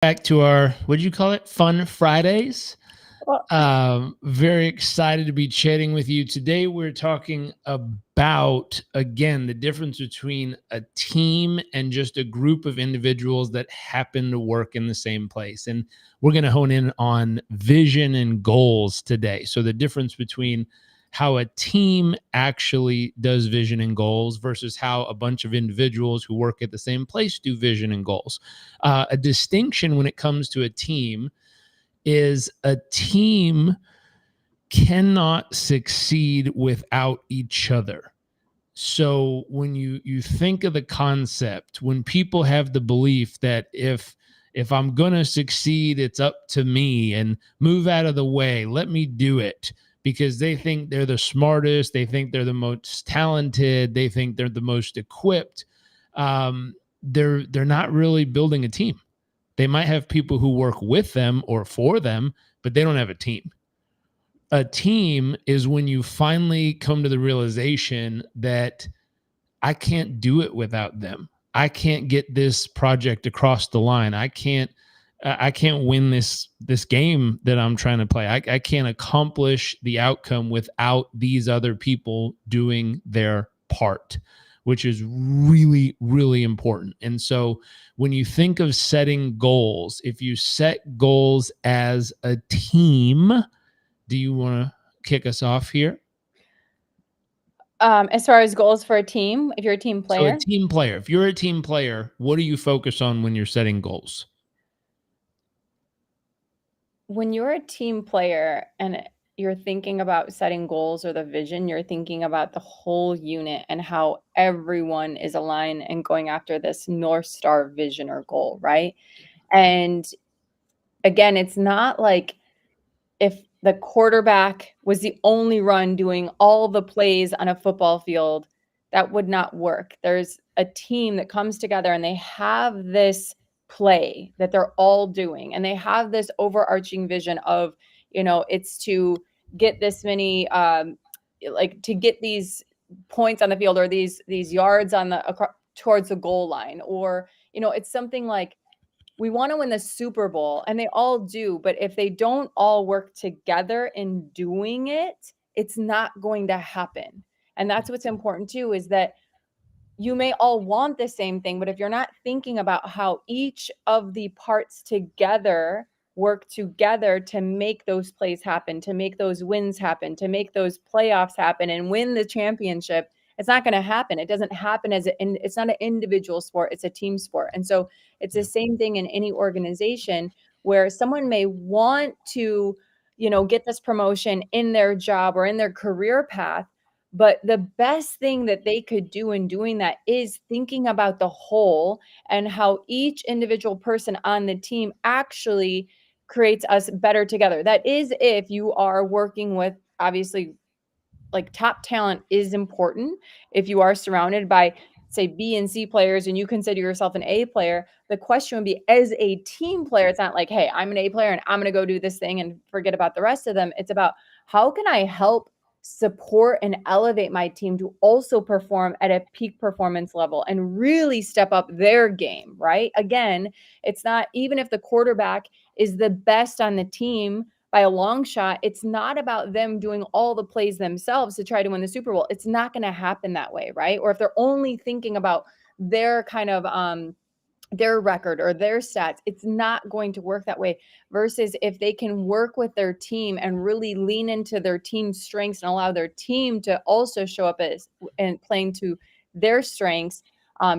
Back to our, what did you call it? Fun Fridays. Well, Very excited to be chatting with you. Today, we're talking about, again, the difference between a team and just a group of individuals that happen to work in the same place. And we're going to hone in on vision and goals today. So, the difference between how a team actually does vision and goals versus how a bunch of individuals who work at the same place do vision and goals. A distinction when it comes to a team is a team cannot succeed without each other. So when you think of the concept, when people have the belief that if I'm going to succeed, it's up to me and move out of the way, let me do it, because they think they're the smartest, they think they're the most talented, they think they're the most equipped. They're not really building a team. They might have people who work with them or for them, but they don't have a team. A team is when you finally come to the realization that I can't do it without them. I can't get this project across the line. I can't win this game that I'm trying to play. I can't accomplish the outcome without these other people doing their part, which is really, really important. And so when you think of setting goals, if you set goals as a team, do you want to kick us off here? as far as goals for a team, if you're a team So a player, team player, if you're a team player, what do you focus on when you're setting goals? when you're a team player and you're thinking about setting goals or the vision, you're thinking about the whole unit and how everyone is aligned and going after this North Star vision or goal, right? And again, it's not like if the quarterback was the only run doing all the plays on a football field, that would not work. There's a team that comes together and they have this play that they're all doing and they have this overarching vision of, it's to get this many like to get these points on the field or these yards on towards the goal line, or it's something like we want to win the Super Bowl, and they all do, but if they don't all work together in doing it, it's not going to happen. And that's what's important too, is that you may all want the same thing, but if you're not thinking about how each of the parts together work together to make those plays happen, to make those wins happen, to make those playoffs happen and win the championship, it's not going to happen. It doesn't happen it's not an individual sport, it's a team sport. And so it's the same thing in any organization where someone may want to, get this promotion in their job or in their career path, but the best thing that they could do in doing that is thinking about the whole and how each individual person on the team actually creates us better together. That is, if you are working with, obviously, like, top talent is important. If you are surrounded by, say, B and C players and you consider yourself an A player, the question would be, as a team player, it's not like, hey, I'm an A player and I'm going to go do this thing and forget about the rest of them. It's about, how can I help support and elevate my team to also perform at a peak performance level and really step up their game, right? Again, it's not, even if the quarterback is the best on the team by a long shot, it's not about them doing all the plays themselves to try to win the Super Bowl. It's not going to happen that way, right? Or if they're only thinking about their kind of their record or their stats, it's not going to work that way. Versus if they can work with their team and really lean into their team's strengths and allow their team to also show up as and playing to their strengths,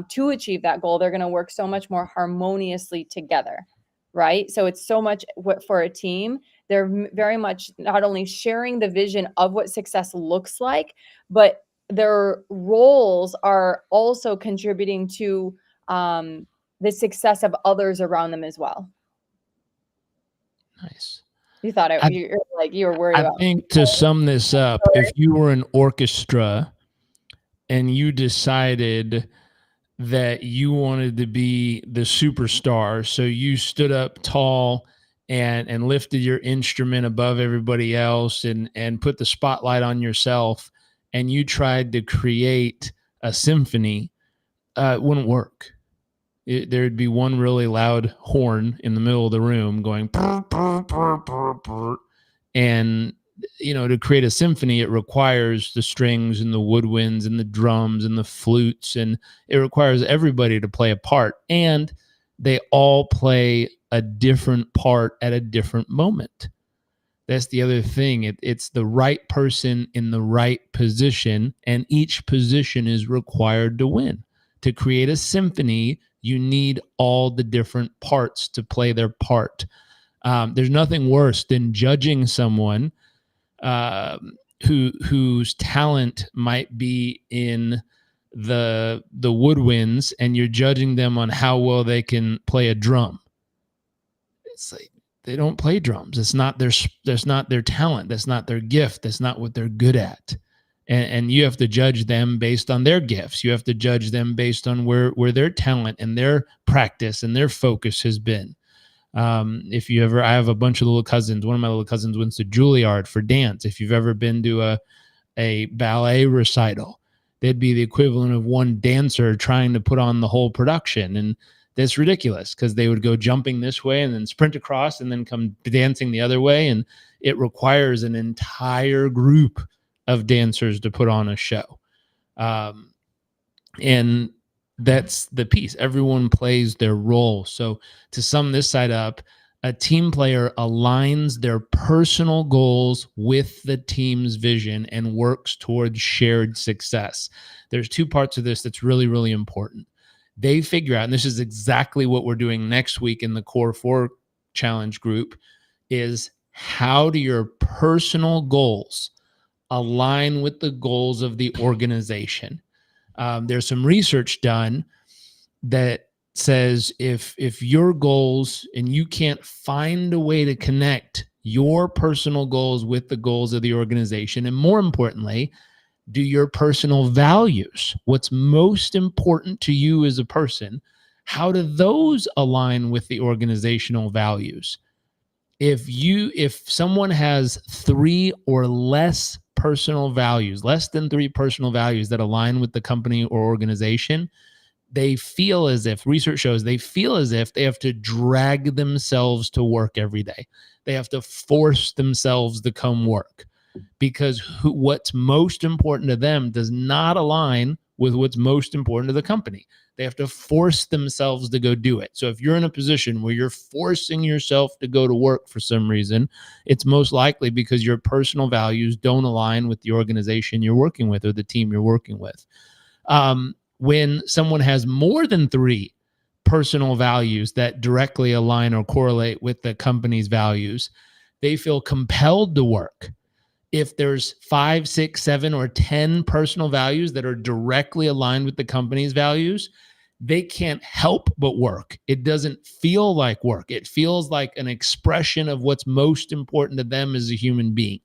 to achieve that goal, they're going to work so much more harmoniously together, right? So it's so much for a team. They're very much not only sharing the vision of what success looks like, but their roles are also contributing to the success of others around them as well. Nice. You thought I, you're like, you were worried I about me. think, to sum this up, if you were an orchestra and you decided that you wanted to be the superstar, so you stood up tall and lifted your instrument above everybody else and put the spotlight on yourself, and you tried to create a symphony, it wouldn't work. There'd be one really loud horn in the middle of the room going, and to create a symphony, it requires the strings and the woodwinds and the drums and the flutes, and it requires everybody to play a part, and they all play a different part at a different moment. That's the other thing. It's the right person in the right position, and each position is required to win. To create a symphony, you need all the different parts to play their part. There's nothing worse than judging someone whose talent might be in the woodwinds, and you're judging them on how well they can play a drum. It's like, they don't play drums. That's not their talent. That's not their gift. That's not what they're good at. And you have to judge them based on their gifts. You have to judge them based on where their talent and their practice and their focus has been. I have a bunch of little cousins. One of my little cousins went to Juilliard for dance. If you've ever been to a ballet recital, they'd be the equivalent of one dancer trying to put on the whole production. And that's ridiculous, because they would go jumping this way and then sprint across and then come dancing the other way. And it requires an entire group of dancers to put on a show. And that's the piece. Everyone plays their role. So to sum this side up, a team player aligns their personal goals with the team's vision and works towards shared success. There's two parts of this that's really, really important. They figure out, and this is exactly what we're doing next week in the Core 4 Challenge group, is how do your personal goals align with the goals of the organization? There's some research done that says if your goals, and you can't find a way to connect your personal goals with the goals of the organization, and more importantly, do your personal values, what's most important to you as a person, how do those align with the organizational values? If someone has 3 or less personal values, less than 3 personal values that align with the company or organization, they feel as if, research shows, they feel as if they have to drag themselves to work every day. They have to force themselves to come work, because what's most important to them does not align with what's most important to the company. They have to force themselves to go do it. So if you're in a position where you're forcing yourself to go to work for some reason, it's most likely because your personal values don't align with the organization you're working with or the team you're working with. When someone has more than 3 personal values that directly align or correlate with the company's values, they feel compelled to work. If there's 5, 6, 7, or 10 personal values that are directly aligned with the company's values, they can't help but work. It doesn't feel like work. It feels like an expression of what's most important to them as a human being.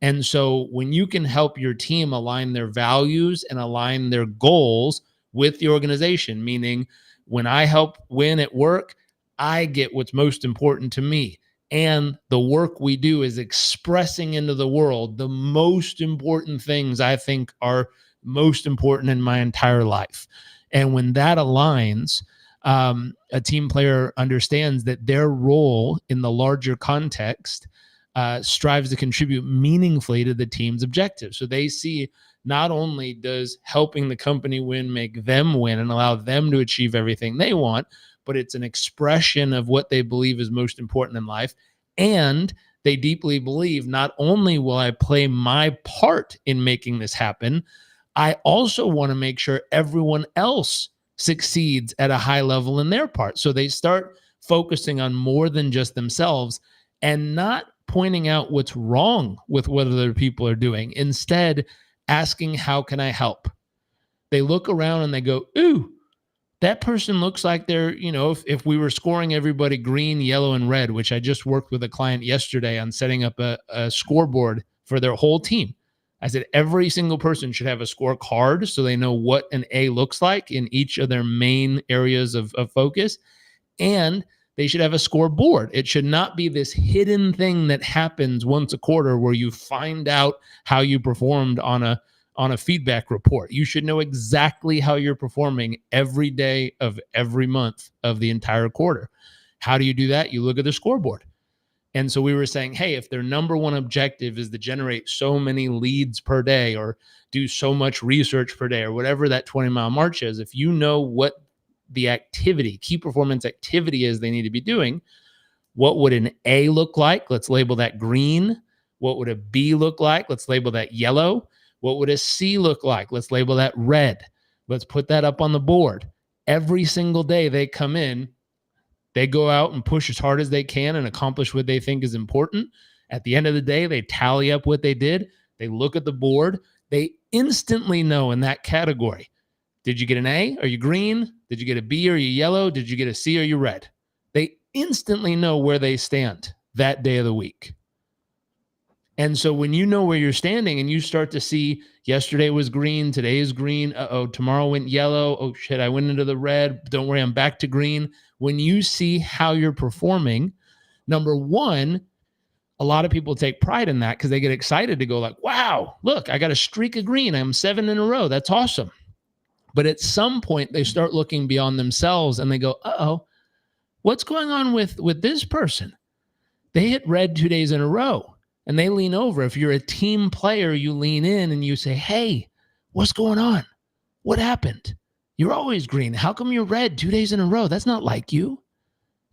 And so when you can help your team align their values and align their goals with the organization, meaning when I help win at work, I get what's most important to me. And the work we do is expressing into the world the most important things I think are most important in my entire life. And when that aligns, a team player understands that their role in the larger context strives to contribute meaningfully to the team's objectives. So they see, not only does helping the company win make them win and allow them to achieve everything they want, but it's an expression of what they believe is most important in life. And they deeply believe, not only will I play my part in making this happen, I also want to make sure everyone else succeeds at a high level in their part. So they start focusing on more than just themselves and not pointing out what's wrong with what other people are doing. Instead, asking, how can I help? They look around and they go, ooh, that person looks like they're, if we were scoring everybody green, yellow, and red, which I just worked with a client yesterday on setting up a scoreboard for their whole team. I said, every single person should have a scorecard so they know what an A looks like in each of their main areas of focus. And they should have a scoreboard. It should not be this hidden thing that happens once a quarter where you find out how you performed on on a feedback report. You should know exactly how you're performing every day of every month of the entire quarter. How do you do that? You look at the scoreboard. And so we were saying, hey, if their number one objective is to generate so many leads per day or do so much research per day or whatever that 20-mile march is, if you know what the activity, key performance activity is they need to be doing, what would an A look like? Let's label that green. What would a B look like? Let's label that yellow. What would a C look like? Let's label that red. Let's put that up on the board. Every single day they come in, they go out and push as hard as they can and accomplish what they think is important. At the end of the day, they tally up what they did. They look at the board. They instantly know in that category, did you get an A? Are you green? Did you get a B? Are you yellow? Did you get a C? Are you red? They instantly know where they stand that day of the week. And so when you know where you're standing and you start to see yesterday was green, today is green, tomorrow went yellow, oh shit, I went into the red, don't worry, I'm back to green. When you see how you're performing, number one, a lot of people take pride in that because they get excited to go like, wow, look, I got a streak of green. I'm 7 in a row. That's awesome. But at some point they start looking beyond themselves and they go, uh-oh, what's going on with this person? They hit red 2 days in a row. And they lean over. If you're a team player, you lean in and you say, hey, what's going on? What happened? You're always green. How come you're red 2 days in a row? That's not like you.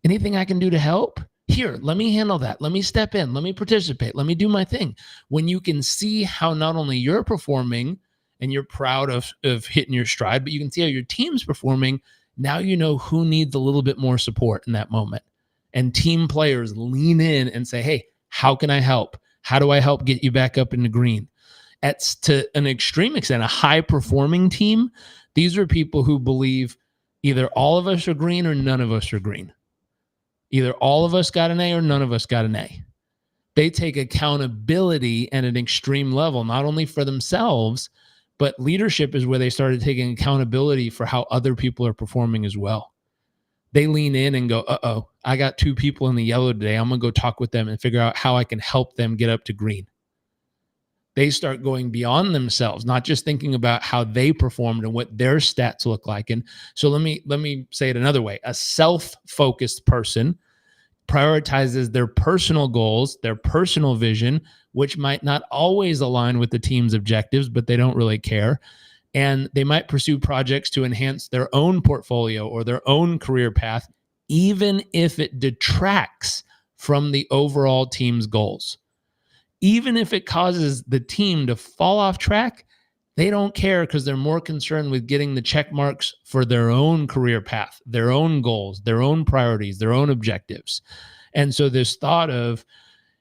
Anything I can do to help? Here, let me handle that. Let me step in. Let me participate. Let me do my thing. When you can see how not only you're performing and you're proud of hitting your stride, but you can see how your team's performing, now you know who needs a little bit more support in that moment. And team players lean in and say, hey, how can I help? How do I help get you back up in the green? To an extreme extent, a high-performing team, these are people who believe either all of us are green or none of us are green. Either all of us got an A or none of us got an A. They take accountability at an extreme level, not only for themselves, but leadership is where they started taking accountability for how other people are performing as well. They lean in and go, uh-oh, I got 2 people in the yellow today. I'm going to go talk with them and figure out how I can help them get up to green. They start going beyond themselves, not just thinking about how they performed and what their stats look like. And so let me say it another way. A self-focused person prioritizes their personal goals, their personal vision, which might not always align with the team's objectives, but they don't really care. And they might pursue projects to enhance their own portfolio or their own career path, even if it detracts from the overall team's goals. Even if it causes the team to fall off track, they don't care because they're more concerned with getting the check marks for their own career path, their own goals, their own priorities, their own objectives. And so this thought of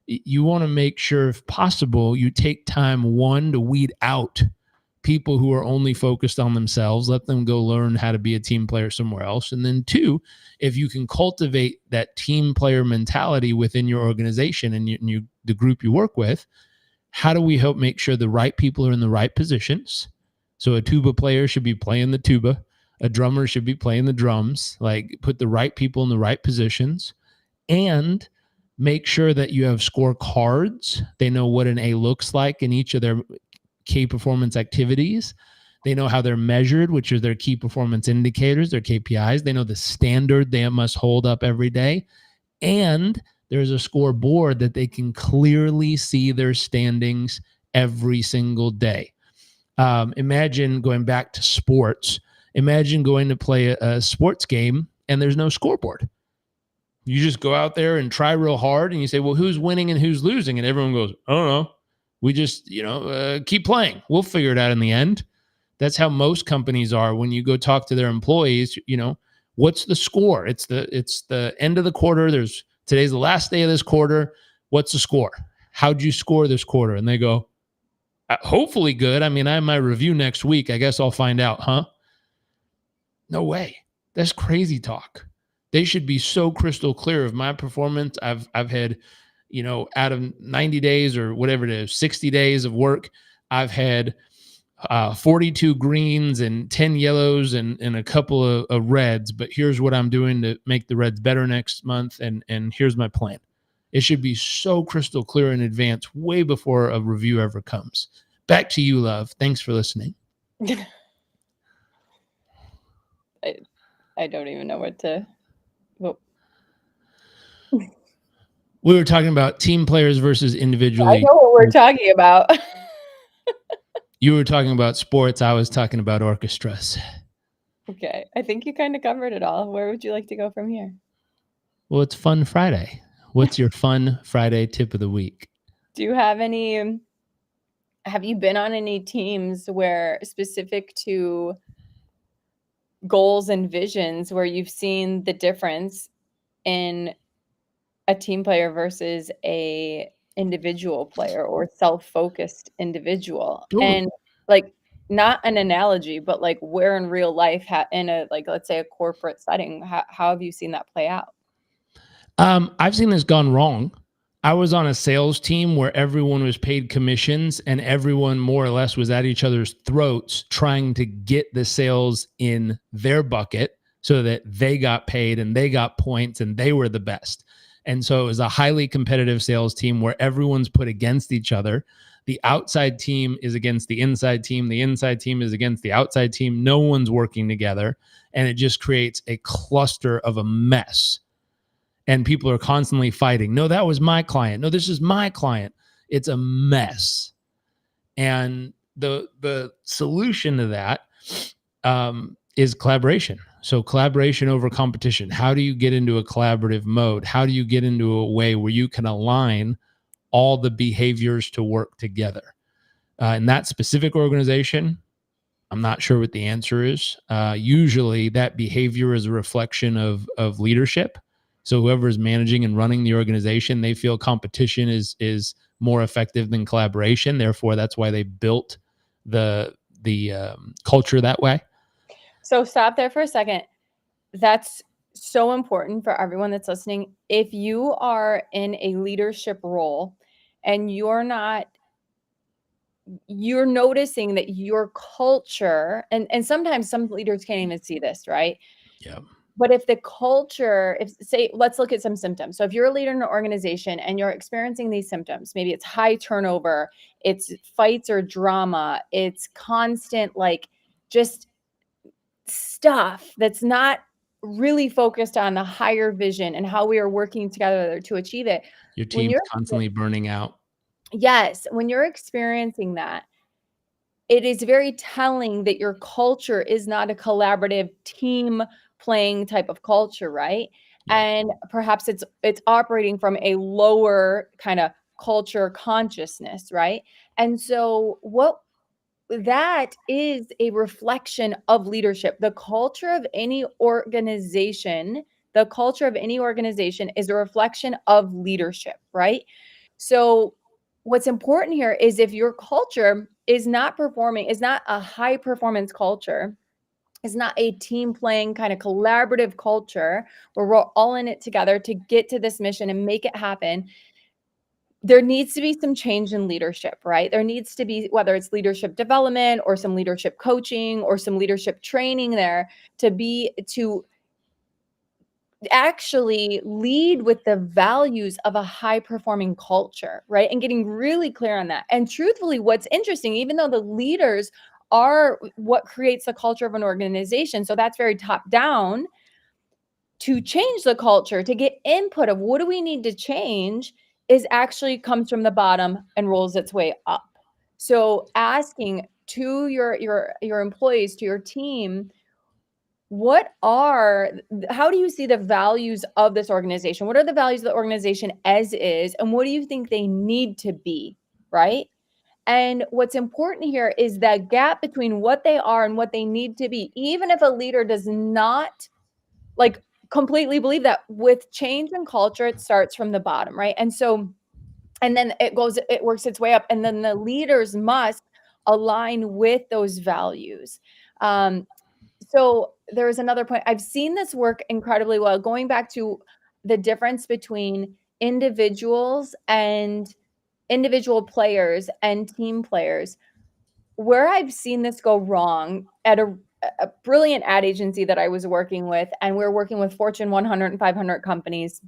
you want to make sure, if possible, you take time, one, to weed out people who are only focused on themselves, let them go learn how to be a team player somewhere else. And then 2, if you can cultivate that team player mentality within your organization and the group you work with, how do we help make sure the right people are in the right positions? So a tuba player should be playing the tuba. A drummer should be playing the drums. Like, put the right people in the right positions and make sure that you have scorecards. They know what an A looks like in each of their key performance activities. They know how they're measured, which are their key performance indicators, their KPIs. They know the standard they must hold up every day. And there's a scoreboard that they can clearly see their standings every single day. Imagine going back to sports. Imagine going to play a sports game and there's no scoreboard. You just go out there and try real hard and you say, well, who's winning and who's losing? And everyone goes, I don't know. We just, keep playing. We'll figure it out in the end. That's how most companies are. When you go talk to their employees, what's the score? It's the end of the quarter. Today's the last day of this quarter. What's the score? How'd you score this quarter? And they go, hopefully good. I mean, I have my review next week. I guess I'll find out, huh? No way. That's crazy talk. They should be so crystal clear of my performance. I've had, out of 90 days or whatever it is, 60 days of work, I've had 42 greens and 10 yellows and a couple of reds. But here's what I'm doing to make the reds better next month. And here's my plan. It should be so crystal clear in advance, way before a review ever comes. Back to you, love. Thanks for listening. I don't even know what to. Well, We were talking about team players versus I individually. know what we're talking about. You were talking about sports. I was talking about orchestras. Okay, I think you kind of covered it all. Where would you like to go from here? Well, it's Fun Friday. What's your Fun Friday tip of the week? Do you have any? Have you been on any teams where specific to goals and visions where you've seen the difference in a team player versus a individual player or self-focused individual? Totally. And like not an analogy, but like where in real life in a like let's say a corporate setting, how have you seen that play out? I've seen this gone wrong. I was on a sales team where everyone was paid commissions and everyone more or less was at each other's throats trying to get the sales in their bucket so that they got paid and they got points and they were the best. And so it was a highly competitive sales team where everyone's put against each other. The outside team is against the inside team. The inside team is against the outside team. No one's working together. And it just creates a cluster of a mess, and people are constantly fighting. No, that was my client. No, this is my client. It's a mess. And the solution to that is collaboration. So collaboration over competition. How do you get into a collaborative mode? How do you get into a way where you can align all the behaviors to work together? In that specific organization, I'm not sure what the answer is. Usually, that behavior is a reflection of leadership. So whoever is managing and running the organization, they feel competition is more effective than collaboration. Therefore, that's why they built the culture that way. So stop there for a second. That's so important for everyone that's listening. If you are in a leadership role and you're noticing that your culture, and sometimes some leaders can't even see this, right? Yeah. But if the culture, if say, let's look at some symptoms. So if you're a leader in an organization and you're experiencing these symptoms, maybe it's high turnover, it's fights or drama, it's constant, like just stuff that's not really focused on the higher vision and how we are working together to achieve it. Your When team's you're constantly burning out. Yes, when you're experiencing that, it is very telling that your culture is not a collaborative team playing type of culture, right? Yeah. And perhaps it's operating from a lower kind of culture consciousness, right? And so what that is a reflection of leadership. The culture of any organization is a reflection of leadership, right? So what's important here is if your culture is not performing, is not a high performance culture, is not a team playing kind of collaborative culture where we're all in it together to get to this mission and make it happen, there needs to be some change in leadership, right? There needs to be, whether it's leadership development or some leadership coaching or some leadership training there to actually lead with the values of a high performing culture, right? And getting really clear on that. And truthfully, what's interesting, even though the leaders are what creates the culture of an organization, so that's very top down, to change the culture, to get input of what do we need to change, is actually comes from the bottom and rolls its way up. So asking to your employees, to your team, how do you see the values of this organization? What are the values of the organization as is, and what do you think they need to be, right? And what's important here is that gap between what they are and what they need to be. Even if a leader does not like completely believe that, with change and culture, it starts from the bottom, right? And so, and then it works its way up, and then the leaders must align with those values. So there's another point. I've seen this work incredibly well, going back to the difference between individual players and team players. Where I've seen this go wrong at a brilliant ad agency that I was working with, and we're working with Fortune 100 and 500 companies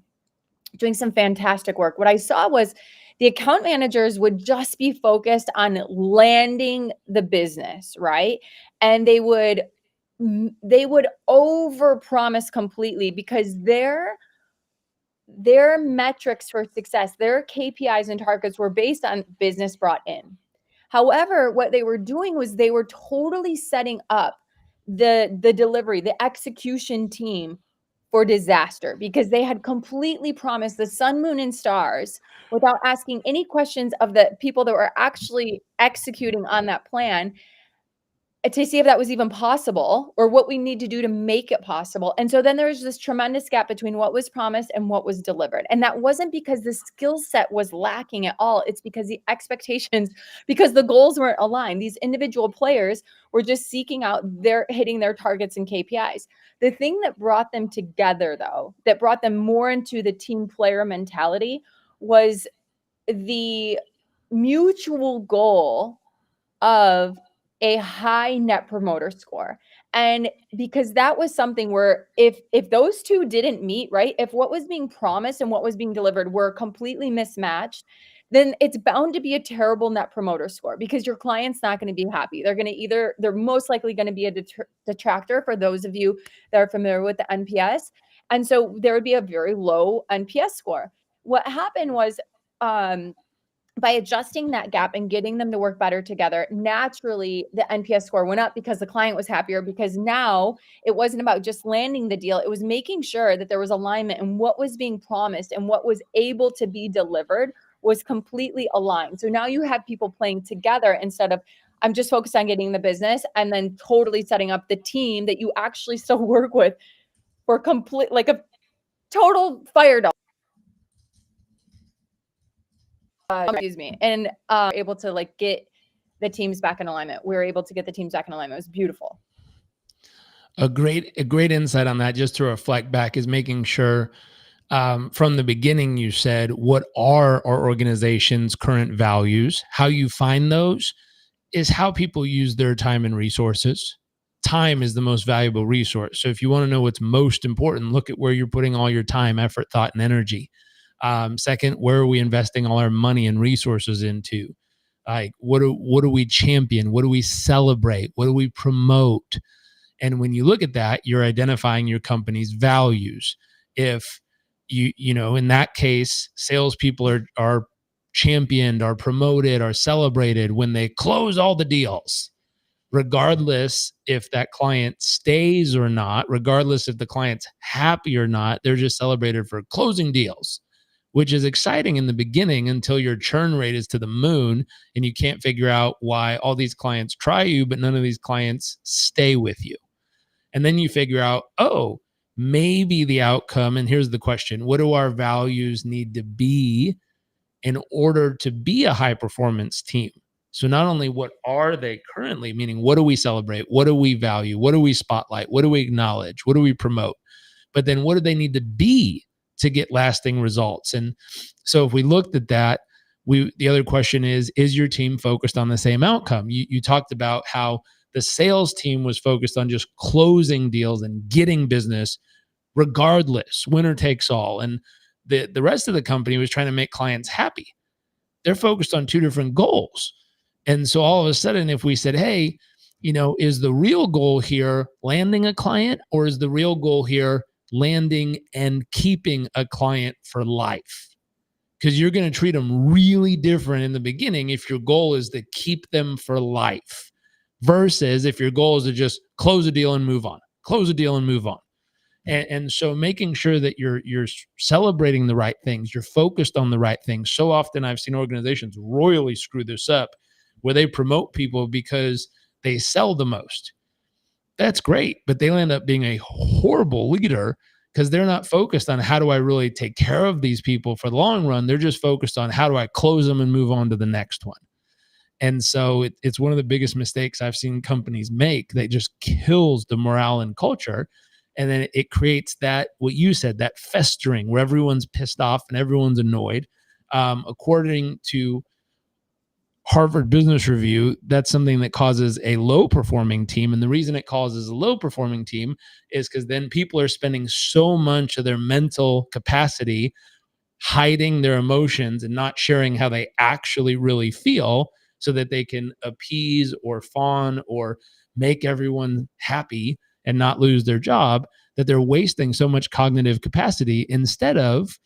doing some fantastic work. What I saw was The account managers would just be focused on landing the business, right? And they would overpromise completely because their metrics for success, their KPIs and targets were based on business brought in. However, what they were doing was they were totally setting up the delivery, the execution team for disaster because they had completely promised the sun, moon, and stars without asking any questions of the people that were actually executing on that plan to see if that was even possible or what we need to do to make it possible. And so then there's this tremendous gap between what was promised and what was delivered. And that wasn't because the skill set was lacking at all. It's because the expectations, because the goals weren't aligned. These individual players were just seeking out their hitting their targets and KPIs. The thing that brought them together, though, that brought them more into the team player mentality was the mutual goal of a high net promoter score. And because that was something where if those two didn't meet, right? If what was being promised and what was being delivered were completely mismatched, then it's bound to be a terrible net promoter score because your client's not going to be happy. They're most likely going to be a detractor for those of you that are familiar with the NPS. And so there would be a very low NPS score. What happened was by adjusting that gap and getting them to work better together, naturally the NPS score went up because the client was happier because now it wasn't about just landing the deal. It was making sure that there was alignment and what was being promised and what was able to be delivered was completely aligned. So now you have people playing together instead of I'm just focused on getting the business and then totally setting up the team that you actually still work with for complete, like a total fire dog. Excuse me, and able to like get the teams back in alignment. We were able to get the teams back in alignment. It was beautiful. A great insight on that, just to reflect back, is making sure from the beginning you said, what are our organization's current values? How you find those is how people use their time and resources. Time is the most valuable resource. So if you want to know what's most important, look at where you're putting all your time, effort, thought, and energy. Second, where are we investing all our money and resources into? Like, what do we champion? What do we celebrate? What do we promote? And when you look at that, you're identifying your company's values. If you know, in that case, salespeople are championed, are promoted, are celebrated when they close all the deals, regardless if that client stays or not, regardless if the client's happy or not. They're just celebrated for closing deals, which is exciting in the beginning until your churn rate is to the moon and you can't figure out why all these clients try you, but none of these clients stay with you. And then you figure out, oh, maybe the outcome, and here's the question: what do our values need to be in order to be a high performance team? So not only what are they currently, meaning what do we celebrate? What do we value? What do we spotlight? What do we acknowledge? What do we promote? But then what do they need to be to get lasting results? And so if we looked at that, the other question is your team focused on the same outcome? You talked about how the sales team was focused on just closing deals and getting business regardless, winner takes all. And the rest of the company was trying to make clients happy. They're focused on two different goals. And so all of a sudden, if we said, hey, is the real goal here landing a client, or is the real goal here landing and keeping a client for life? Because you're going to treat them really different in the beginning if your goal is to keep them for life versus if your goal is to just close a deal and move on, close a deal and move on. And so making sure that you're celebrating the right things, you're focused on the right things. So often I've seen organizations royally screw this up where they promote people because they sell the most. That's great, but they end up being a horrible leader because they're not focused on how do I really take care of these people for the long run. They're just focused on how do I close them and move on to the next one. And so it's one of the biggest mistakes I've seen companies make that just kills the morale and culture. And then it creates that, what you said, that festering where everyone's pissed off and everyone's annoyed. According to Harvard Business Review, that's something that causes a low performing team. And the reason it causes a low performing team is because then people are spending so much of their mental capacity hiding their emotions and not sharing how they actually really feel so that they can appease or fawn or make everyone happy and not lose their job, that they're wasting so much cognitive capacity instead of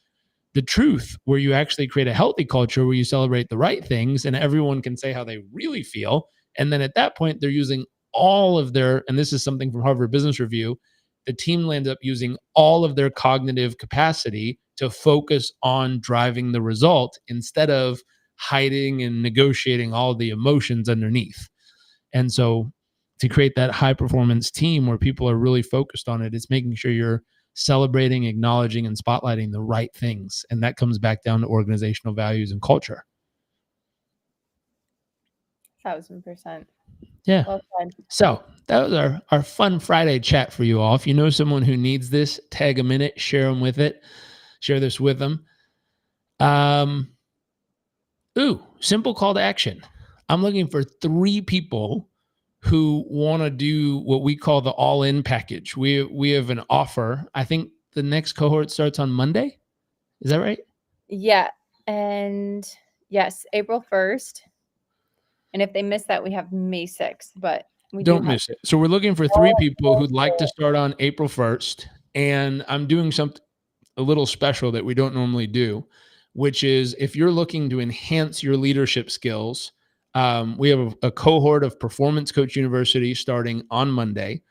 the truth, where you actually create a healthy culture where you celebrate the right things and everyone can say how they really feel. And then at that point, they're using all of their, and this is something from Harvard Business Review, the team ends up using all of their cognitive capacity to focus on driving the result instead of hiding and negotiating all the emotions underneath. And so to create that high performance team where people are really focused on it, it's making sure you're celebrating, acknowledging, and spotlighting the right things. And that comes back down to organizational values and culture. 1000%. Yeah. Well said. So that was our fun Friday chat for you all. If you know someone who needs this, tag them in it, share them with it, share this with them. Simple call to action. I'm looking for 3 people who want to do what we call the all-in package. We have an offer. I think the next cohort starts on Monday. Is that right? Yeah. And yes, April 1st. And if they miss that, we have May 6th, but we Don't miss it. So we're looking for 3 people who'd like to start on April 1st. And I'm doing something a little special that we don't normally do, which is if you're looking to enhance your leadership skills, we have a cohort of Performance Coach University starting on Monday.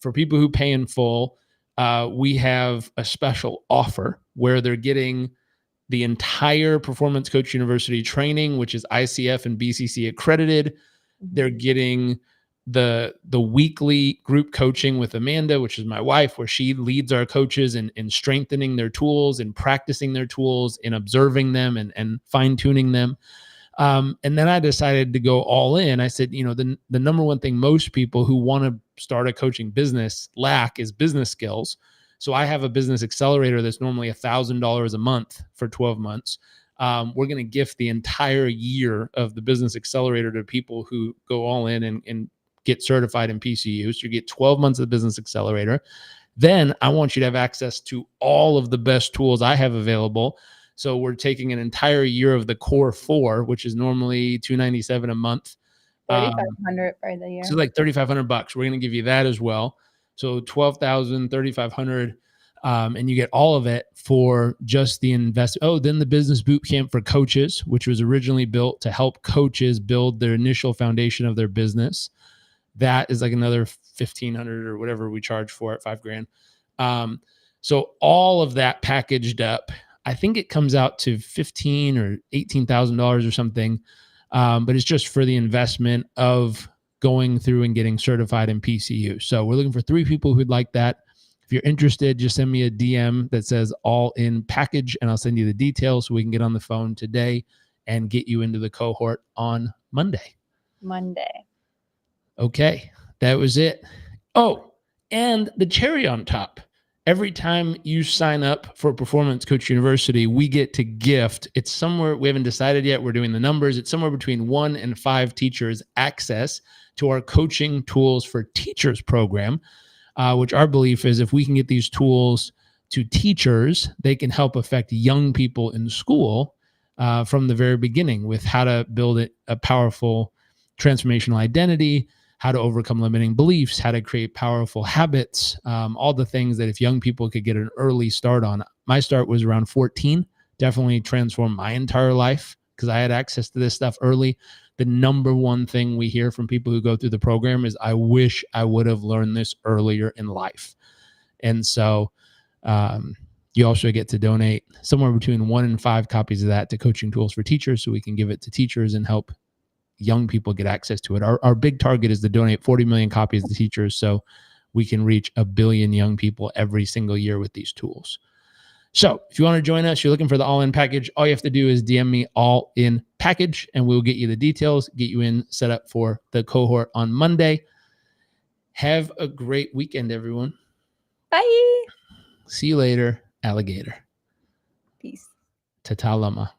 For people who pay in full, we have a special offer where they're getting the entire Performance Coach University training, which is ICF and BCC accredited. They're getting the weekly group coaching with Amanda, which is my wife, where she leads our coaches in strengthening their tools and practicing their tools and observing them and fine-tuning them. And then I decided to go all in. I said, the number one thing most people who want to start a coaching business lack is business skills. So I have a business accelerator that's normally $1,000 a month for 12 months. We're going to gift the entire year of the business accelerator to people who go all in and get certified in PCU. So you get 12 months of the business accelerator. Then I want you to have access to all of the best tools I have available. So we're taking an entire year of the core 4, which is normally $297 a month. 3,500 for the year. So like $3,500. We're going to give you that as well. So 12,000, 3,500. And you get all of it for just the investment. Oh, then the business boot camp for coaches, which was originally built to help coaches build their initial foundation of their business. That is like another 1,500 or whatever we charge for it, $5,000. So all of that packaged up, I think it comes out to $15,000 or $18,000 or something. But it's just for the investment of going through and getting certified in PCU. So we're looking for 3 people who'd like that. If you're interested, just send me a DM that says all in package and I'll send you the details so we can get on the phone today and get you into the cohort on Monday. Okay, that was it. Oh, and the cherry on top. Every time you sign up for Performance Coach University, we get to gift. It's somewhere, we haven't decided yet. We're doing the numbers. It's somewhere between 1 and 5 teachers access to our Coaching Tools for Teachers program, which our belief is if we can get these tools to teachers, they can help affect young people in school from the very beginning with how to build a powerful transformational identity, how to overcome limiting beliefs, how to create powerful habits, all the things that if young people could get an early start on. My start was around 14, definitely transformed my entire life because I had access to this stuff early. The number one thing we hear from people who go through the program is, I wish I would have learned this earlier in life. And so you also get to donate somewhere between 1 and 5 copies of that to Coaching Tools for Teachers so we can give it to teachers and help young people get access to it. Our big target is to donate 40 million copies to teachers so we can reach 1 billion young people every single year with these tools. So if you want to join us, you're looking for the all-in package, all you have to do is DM me all in package and we'll get you the details, get you in set up for the cohort on Monday. Have a great weekend, everyone. Bye. See you later, alligator. Peace. Tatalama.